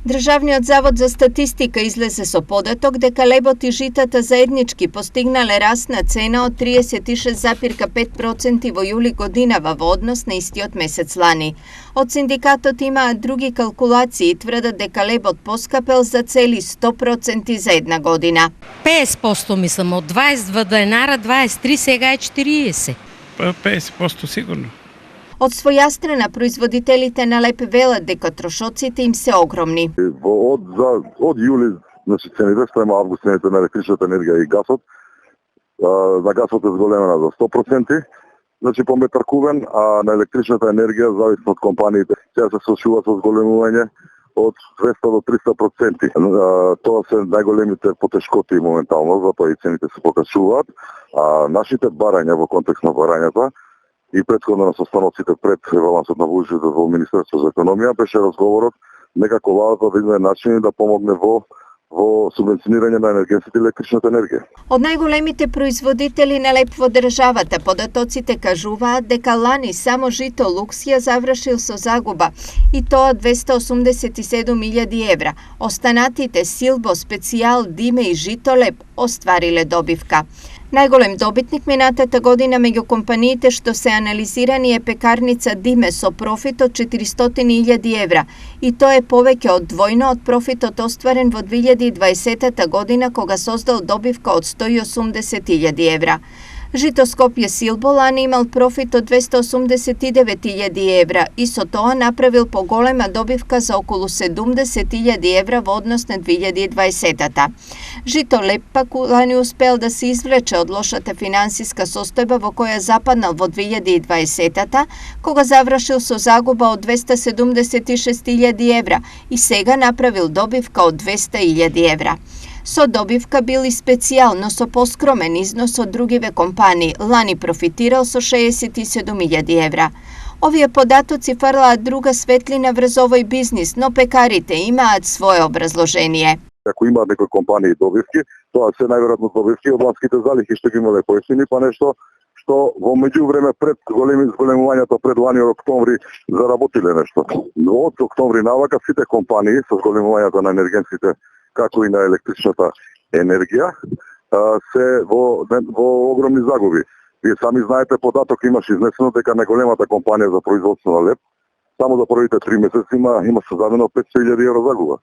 Државниот завод за статистика излезе со податок дека лебот и житата заеднички постигнале расна цена од 36,5% во јули годинава во однос на истиот месец лани. Од синдикатот имаат други калкулации и тврдат дека лебот поскапел за цели 100% за една година. 50% мислам, од 22 денара, 23 сега е 40. 50% сигурно. Од своја страна, производителите на леб велат дека трошоците им се огромни. Од јули, значи цените спрема август, цените на електричната енергија и гасот, на гасот е зголемена за 100%, значи по метар кубен, а на електричната енергија, зависно од компаниите, сега се случува со зголемување од 200 до 300%. Тоа се најголемите потешкоти моментално, затоа и цените се покачуваат. А нашите барања во контекст на барањата и претходно на состаноците пред ребалансот на буџетот во Министерството за економија беше разговорот некако владата да изнајде начини да помогне во субвенционирање на енергетската и електричната енергија. Од најголемите производители на леб во државата, податоците кажуваат дека лани само жито Луксија завршил со загуба и тоа 287.000 евра. Останатите Силбо, Специјал, Диме и Жито леб оствариле добивка. Најголем добитник минатата година меѓу компаниите што се анализирани е пекарница Диме со профит од 400.000 евра и тоа е повеќе од двојно од профитот остварен во 2020 година кога создал добивка од 180.000 евра. Жито Скопје Силбо лани имал профит од 289.000 евра и со тоа направил поголема добивка за околу 70.000 евра во однос на 2020-та. Жито леб пак лани успел да се извлече од лошата финансиска состојба во која западнал во 2020-та, кога завршил со загуба од 276.000 евра и сега направил добивка од 200.000 евра. Со добивка бил и Специјал, но со поскромен износ од другиве компании, лани профитирал со 67.000 евра. Овие податоци фрлаат друга светлина врз овој бизнис, но пекарите имаат свое образложение. Ако имаат некои компании добивки, тоа се најверојатно добивки од ланските залихи што ги имале поевтини, па нешто што во меѓувреме пред зголемувањето пред лани од октомври заработиле нешто. Од октомври навака сите компании со зголемувањето на енергетските како и на електричната енергија се во огромни загуби. Вие сами знаете, податок имаше изнесено дека најголемата компанија за производство на леб само за првите 3 месеци има создадено 500.000 евра загуба.